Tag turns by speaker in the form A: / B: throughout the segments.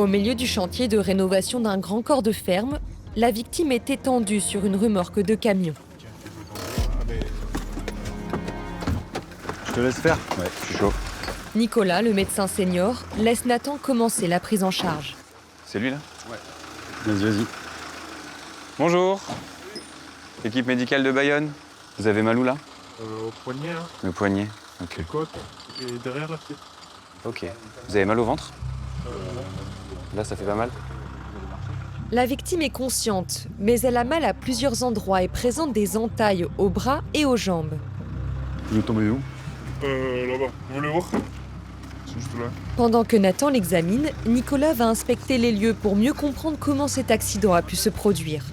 A: Au milieu du chantier de rénovation d'un grand corps de ferme, la victime est étendue sur une remorque de camion.
B: Je te laisse faire? Ouais, je suis chaud.
A: Nicolas, le médecin senior, laisse Nathan commencer la prise en charge.
C: C'est lui là?
B: Ouais. Vas-y.
C: Bonjour. Équipe médicale de Bayonne. Vous avez mal où là?
D: Au poignet, hein,
C: Le poignet. Ok.
D: les côtes et derrière la pied.
C: Ok. Vous avez mal au ventre? Là, ça fait pas mal?
A: La victime est consciente, mais elle a mal à plusieurs endroits et présente des entailles aux bras et aux jambes.
B: Tu veux tomber où?
D: Là-bas. Vous voulez voir? C'est juste là.
A: Pendant que Nathan l'examine, Nicolas va inspecter les lieux pour mieux comprendre comment cet accident a pu se produire.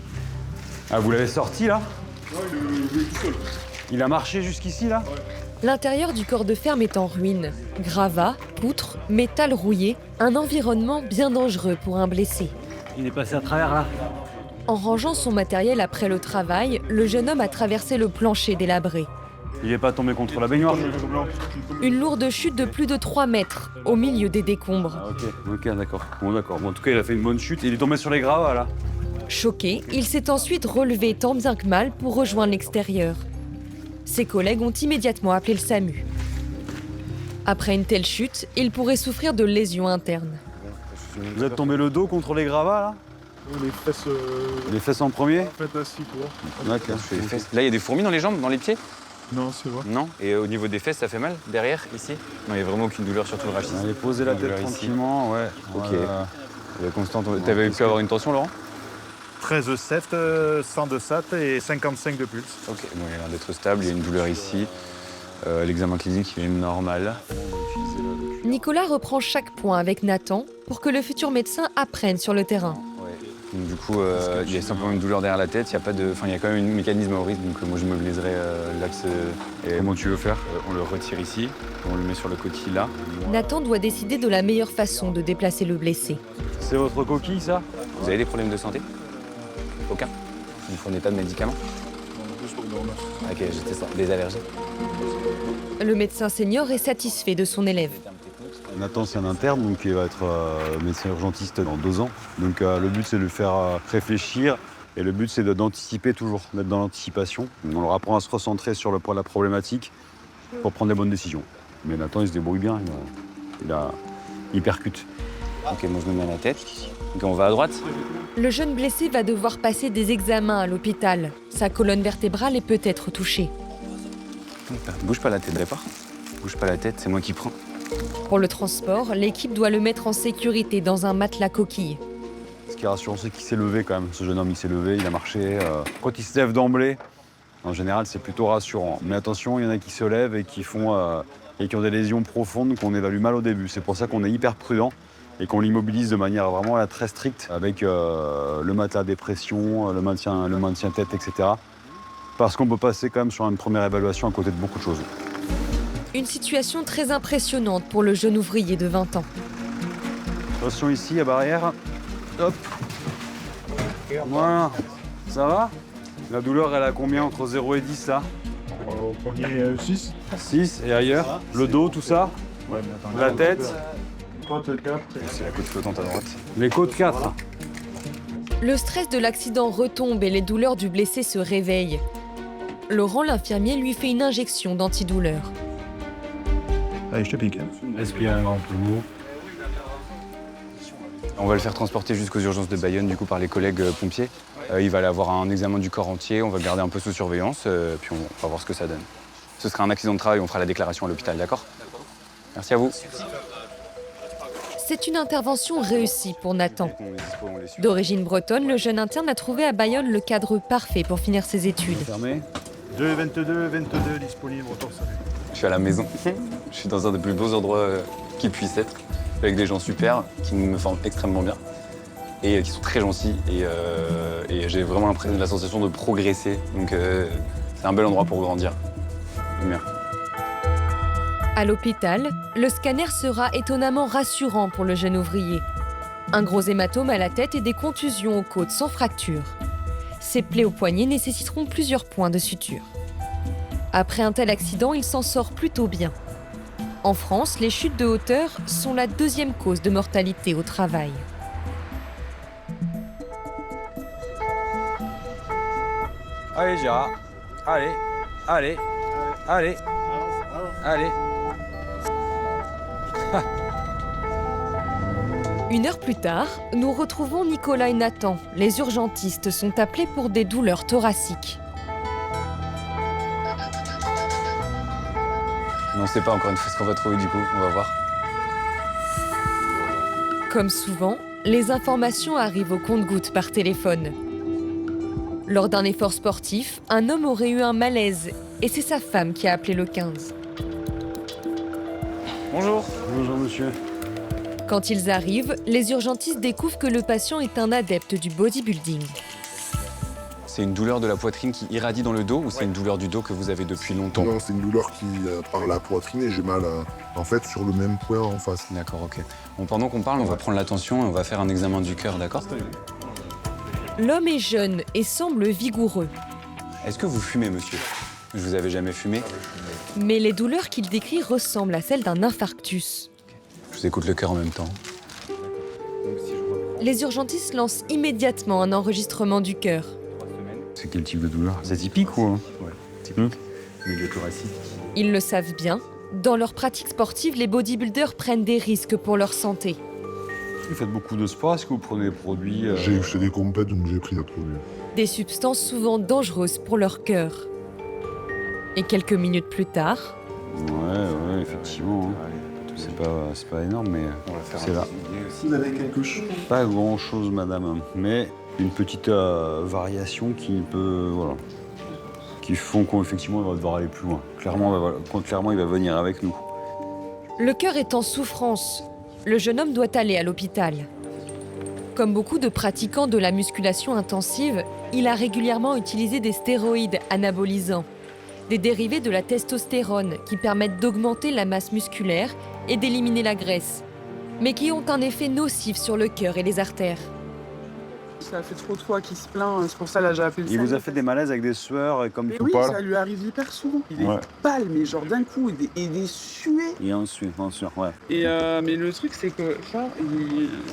B: Ah, vous l'avez sorti là?
D: Ouais, il est tout seul.
B: Il a marché jusqu'ici là?
A: L'intérieur du corps de ferme est en ruine. Gravats, poutres, métal rouillé, un environnement bien dangereux pour un blessé.
B: Il est passé à travers là.
A: En rangeant son matériel après le travail, le jeune homme a traversé le plancher délabré.
B: Il est pas tombé contre la baignoire?
A: Une lourde chute de plus de 3 mètres, au milieu des décombres.
B: Ah, ok, d'accord. Bon, en tout cas, il a fait une bonne chute et il est tombé sur les gravats là.
A: Choqué, il s'est ensuite relevé tant bien que mal pour rejoindre l'extérieur. Ses collègues ont immédiatement appelé le SAMU. Après une telle chute, il pourrait souffrir de lésions internes.
B: Vous êtes tombé le dos contre les gravats là?
D: Les fesses.
B: Les fesses en premier?
D: Faites assis, quoi.
B: D'accord.
C: Les fesses. Là, il y a des fourmis dans les jambes, dans les pieds?
D: Non, c'est vrai.
C: Non. Et au niveau des fesses, ça fait mal? Derrière, ici? Non, il n'y a vraiment aucune douleur, surtout le rachis.
B: Allez, posez la
C: Une
B: tête
C: douleur ici.
B: tranquillement, ouais.
C: Ok.
B: Voilà.
C: Constante. T'avais pu avoir une tension, Laurent?
E: 13,7, 100 de SAT et 55 de pulse.
C: Ok, bon, il a l'air d'être stable, il y a une douleur ici. L'examen clinique il est normal.
A: Nicolas reprend chaque point avec Nathan pour que le futur médecin apprenne sur le terrain.
C: Donc, du coup, il y a simplement une douleur derrière la tête, il y a quand même un mécanisme à risque, donc moi je mobiliserai l'axe.
B: Comment tu veux faire?
C: On le retire ici, on le met sur le coquille là.
A: Nathan doit décider de la meilleure façon de déplacer le blessé.
B: C'est votre coquille ça?
C: Vous avez des problèmes de santé? Aucun? Vous ne prenez pas de médicaments? Ok, j'étais ça. Des allergies?
A: Le médecin senior est satisfait de son élève.
B: Nathan, c'est un interne, donc il va être médecin urgentiste dans 2 ans. Donc le but, c'est de le faire réfléchir. Et le but, c'est d'anticiper toujours, d'être dans l'anticipation. On leur apprend à se recentrer sur la problématique pour prendre les bonnes décisions. Mais Nathan, il se débrouille bien, il percute.
C: Ok, moi je me mets à la tête. Ok, on va à droite.
A: Le jeune blessé va devoir passer des examens à l'hôpital. Sa colonne vertébrale est peut-être touchée.
C: Bouge pas la tête, d'accord? Bouge pas la tête, c'est moi qui prends.
A: Pour le transport, l'équipe doit le mettre en sécurité dans un matelas coquille.
B: Ce qui est rassurant, c'est qu'il s'est levé quand même. Ce jeune homme, il s'est levé, il a marché. Quand il se lève d'emblée, en général, c'est plutôt rassurant. Mais attention, il y en a qui se lèvent et qui ont des lésions profondes qu'on évalue mal au début. C'est pour ça qu'on est hyper prudent et qu'on l'immobilise de manière vraiment très stricte avec le matelas dépression, le maintien tête, etc. Parce qu'on peut passer quand même sur une première évaluation à côté de beaucoup de choses.
A: Une situation très impressionnante pour le jeune ouvrier de 20 ans.
B: Attention ici, à barrière. Hop. Voilà. Ça va? La douleur, elle a combien entre 0 et 10 là?
D: Au poignet, 6.
B: 6 et ailleurs? Le dos, tout ça?
D: Ouais, mais attends.
B: La tête?
D: Côte 4.
C: C'est la côte flottante à droite.
B: Les côtes 4.
A: Le stress de l'accident retombe et les douleurs du blessé se réveillent. Laurent, l'infirmier, lui fait une injection d'antidouleur.
E: Allez, je te pique.
B: Respire un grand peu.
C: On va le faire transporter jusqu'aux urgences de Bayonne, du coup, par les collègues pompiers. Il va aller avoir un examen du corps entier, on va le garder un peu sous surveillance, puis on va voir ce que ça donne. Ce sera un accident de travail, on fera la déclaration à l'hôpital, d'accord? Merci à vous.
A: C'est une intervention réussie pour Nathan. D'origine bretonne, le jeune interne a trouvé à Bayonne le cadre parfait pour finir ses études.
B: Fermé.
E: 2, 22 disponibles au torse.
C: Je suis à la maison. Je suis dans un des plus beaux endroits qui puisse être, avec des gens super, qui me forment extrêmement bien et qui sont très gentils. Et j'ai vraiment la sensation de progresser. Donc c'est un bel endroit pour grandir. J'aime bien.
A: À l'hôpital, le scanner sera étonnamment rassurant pour le jeune ouvrier. Un gros hématome à la tête et des contusions aux côtes sans fracture. Ces plaies au poignet nécessiteront plusieurs points de suture. Après un tel accident, il s'en sort plutôt bien. En France, les chutes de hauteur sont la 2e cause de mortalité au travail.
B: Allez, Gérard. Allez, allez, allez, allez.
A: Une heure plus tard, nous retrouvons Nicolas et Nathan. Les urgentistes sont appelés pour des douleurs thoraciques.
C: On ne sait pas encore une fois ce qu'on va trouver du coup, on va voir.
A: Comme souvent, les informations arrivent au compte-gouttes par téléphone. Lors d'un effort sportif, un homme aurait eu un malaise et c'est sa femme qui a appelé le 15.
C: Bonjour.
B: Bonjour, monsieur.
A: Quand ils arrivent, les urgentistes découvrent que le patient est un adepte du bodybuilding.
C: C'est une douleur de la poitrine qui irradie dans le dos ou c'est une douleur du dos que vous avez depuis longtemps?
F: Non, c'est une douleur qui par la poitrine et j'ai mal en fait sur le même point en face.
C: D'accord, ok. Bon, pendant qu'on parle, on va prendre la tension et on va faire un examen du cœur, d'accord?
A: L'homme est jeune et semble vigoureux.
C: Est-ce que vous fumez, monsieur? Je vous avais jamais fumé?
A: Mais les douleurs qu'il décrit ressemblent à celles d'un infarctus.
C: Je vous écoute le cœur en même temps.
A: Les urgentistes lancent immédiatement un enregistrement du cœur.
B: C'est quel type de douleur? C'est typique ou?
C: Ouais, typique. Milieu thoracique.
A: Ils le savent bien, dans leur pratique sportive, les bodybuilders prennent des risques pour leur santé.
B: Vous faites beaucoup de sport, est-ce que vous prenez des produits
F: J'ai fait des compètes donc j'ai pris des produits.
A: Des substances souvent dangereuses pour leur cœur. Et quelques minutes plus tard,
B: Ouais, effectivement. hein. C'est pas énorme, mais c'est là.
F: Vous avez quelque chose?
B: Pas grand-chose, madame, mais une petite variation qui peut, voilà, qui font qu'effectivement, il va devoir aller plus loin. Clairement, il va venir avec nous.
A: le cœur est en souffrance. Le jeune homme doit aller à l'hôpital. Comme beaucoup de pratiquants de la musculation intensive, il a régulièrement utilisé des stéroïdes anabolisants, des dérivés de la testostérone qui permettent d'augmenter la masse musculaire et d'éliminer la graisse, mais qui ont un effet nocif sur le cœur et les artères.
G: Ça fait trop de fois qu'il se plaint, c'est pour ça là j'ai appelé le
B: Il vous a
G: SAMU.
B: fait des malaises avec des sueurs et comme
G: Mais
B: tout
G: oui,
B: pâle.
G: ça lui arrive hyper souvent. Il est
B: Ouais.
G: pâle, mais genre d'un coup, et des suées.
B: Et ensuite, bien sûr, ouais.
G: Et mais le truc, c'est que là,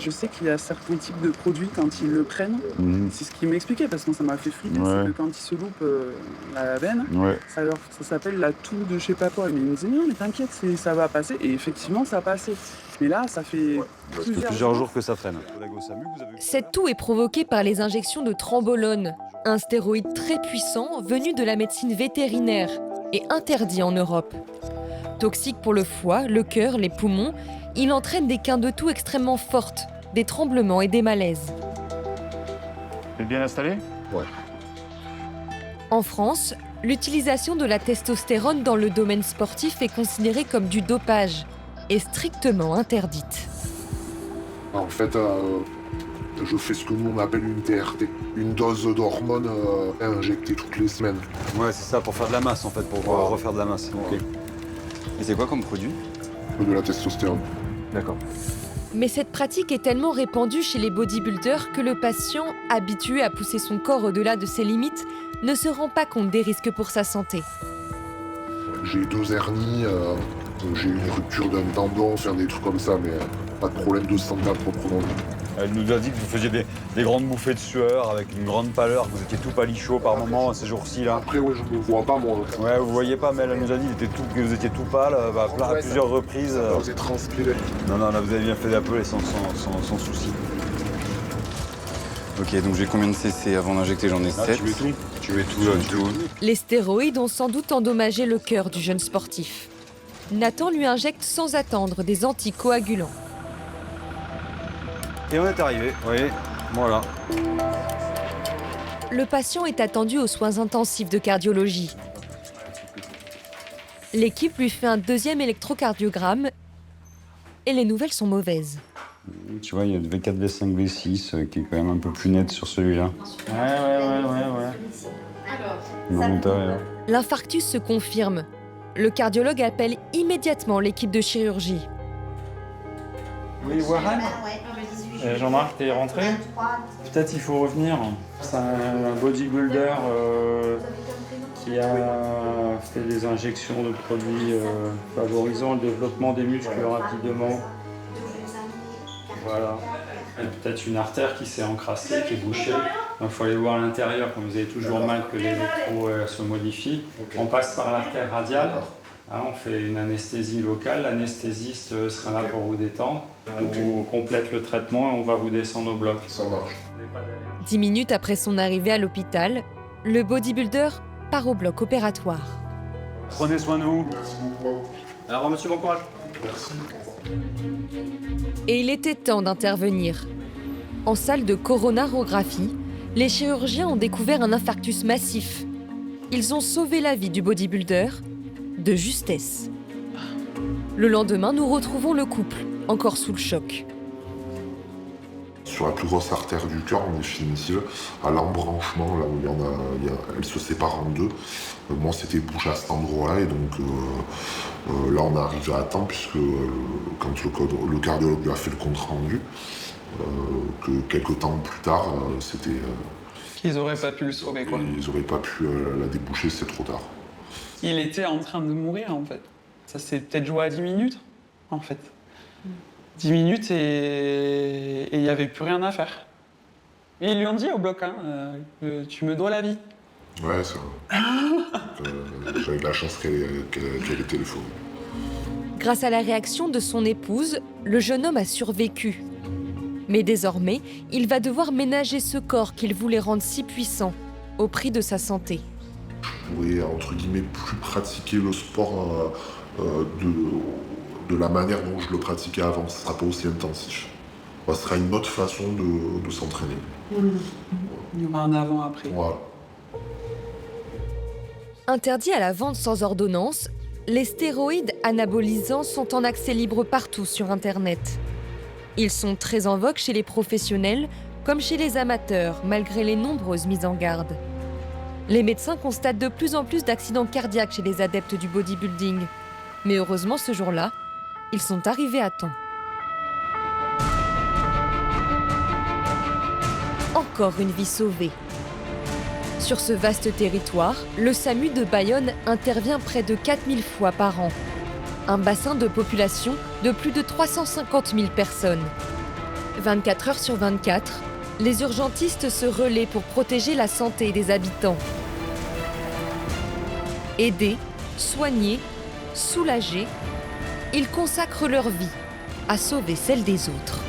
G: je sais qu'il y a certains types de produits quand ils le prennent.
B: Mhm.
G: C'est ce qu'il m'expliquait parce que ça m'a fait flipper.
B: Ouais.
G: C'est que quand ils se loupent la veine,
B: Ouais.
G: ça s'appelle la toux de je sais pas quoi. Mais il me disait non, mais t'inquiète, ça va passer. Et effectivement, ça a passé. Mais là, ça fait
B: Ça fait plusieurs jours que ça traîne.
A: Cette toux est provoquée par les injections de trembolone, un stéroïde très puissant venu de la médecine vétérinaire et interdit en Europe. Toxique pour le foie, le cœur, les poumons, il entraîne des quintes de toux extrêmement fortes, des tremblements et des malaises.
E: Vous êtes bien installé?
A: En France, l'utilisation de la testostérone dans le domaine sportif est considérée comme du dopage et strictement interdite.
F: En fait, je fais ce que nous on appelle une TRT, une dose d'hormones injectée toutes les semaines.
B: Ouais, c'est ça, pour faire de la masse en fait, pour refaire de la masse. Ok.
C: Et c'est quoi comme produit?
F: De la testostérone.
C: D'accord.
A: Mais cette pratique est tellement répandue chez les bodybuilders que le patient, habitué à pousser son corps au-delà de ses limites, ne se rend pas compte des risques pour sa santé.
F: J'ai 2 hernies, j'ai une rupture d'un tendon, enfin des trucs comme ça, mais pas de problème de santé à proprement dit.
B: Elle nous a dit que vous faisiez des grandes bouffées de sueur avec une grande pâleur, que vous étiez tout palichaud par moment ces jours-ci là.
F: Après, ouais, je me vois pas moi.
B: Ouais, vous voyez pas, mais elle nous a dit que vous étiez tout pâle à plusieurs reprises.
F: Vous êtes transpiré.
B: Non, là vous avez bien fait d'appeler sans souci.
C: Ok, donc j'ai combien de CC avant d'injecter? J'en ai 7.
B: Tu es tout.
A: Les stéroïdes ont sans doute endommagé le cœur du jeune sportif. Nathan lui injecte sans attendre des anticoagulants.
B: Et on est arrivé, vous voyez, voilà.
A: Le patient est attendu aux soins intensifs de cardiologie. L'équipe lui fait un deuxième électrocardiogramme et les nouvelles sont mauvaises.
B: Tu vois, il y a le V4, V5, V6 qui est quand même un peu plus net sur celui-là.
E: Ouais.
B: Non, l'intérieur.
A: L'infarctus se confirme. Le cardiologue appelle immédiatement l'équipe de chirurgie.
H: Oui, Warren Jean-Marc, t'es rentré? Peut-être il faut revenir. C'est un bodybuilder qui a fait des injections de produits favorisant le développement des muscles rapidement. Voilà. Et peut-être une artère qui s'est encrassée, qui est bouchée. Donc il faut aller voir à l'intérieur, quand vous avez toujours mal que l'électro se modifie. On passe par l'artère radiale. Hein, on fait une anesthésie locale. L'anesthésiste sera là pour vous détendre. On vous complète le traitement et on va vous descendre au bloc.
F: Ça marche.
A: 10 minutes après son arrivée à l'hôpital, le bodybuilder part au bloc opératoire.
B: Prenez soin de vous.
F: Merci beaucoup.
C: Alors, monsieur, bon courage.
F: Merci.
A: Et il était temps d'intervenir. En salle de coronarographie, les chirurgiens ont découvert un infarctus massif. Ils ont sauvé la vie du bodybuilder de justesse. Le lendemain, nous retrouvons le couple, encore sous le choc.
F: Sur la plus grosse artère du cœur, en définitive, à l'embranchement, là où elle se sépare en deux. Moi, c'était bouché à cet endroit-là, et donc là, on est arrivé à temps, puisque quand le cardiologue lui a fait le compte rendu, que quelques temps plus tard, c'était...
G: Ils auraient pas pu le sauver, quoi.
F: Ils auraient pas pu la déboucher, c'est trop tard.
G: Il était en train de mourir, en fait. Ça s'est peut-être joué à 10 minutes, en fait. 10 minutes et il n'y avait plus rien à faire. Et ils lui ont dit au bloc, hein, tu me dois la vie.
F: Ouais, ça. J'avais de la chance qu'elle ait téléphoné.
A: Grâce à la réaction de son épouse, le jeune homme a survécu. Mais désormais, il va devoir ménager ce corps qu'il voulait rendre si puissant, au prix de sa santé.
F: Je pourrais, entre guillemets, plus pratiquer le sport de la manière dont je le pratiquais avant. Ce ne sera pas aussi intensif. Ce sera une autre façon de s'entraîner.
G: Il y aura un avant-après.
F: Voilà.
A: Interdits à la vente sans ordonnance, les stéroïdes anabolisants sont en accès libre partout sur Internet. Ils sont très en vogue chez les professionnels comme chez les amateurs, malgré les nombreuses mises en garde. Les médecins constatent de plus en plus d'accidents cardiaques chez les adeptes du bodybuilding. Mais heureusement, ce jour-là, ils sont arrivés à temps. Encore une vie sauvée. Sur ce vaste territoire, le SAMU de Bayonne intervient près de 4000 fois par an. Un bassin de population de plus de 350 000 personnes. 24 heures sur 24, les urgentistes se relaient pour protéger la santé des habitants. Aider, soigner, soulager, ils consacrent leur vie à sauver celle des autres.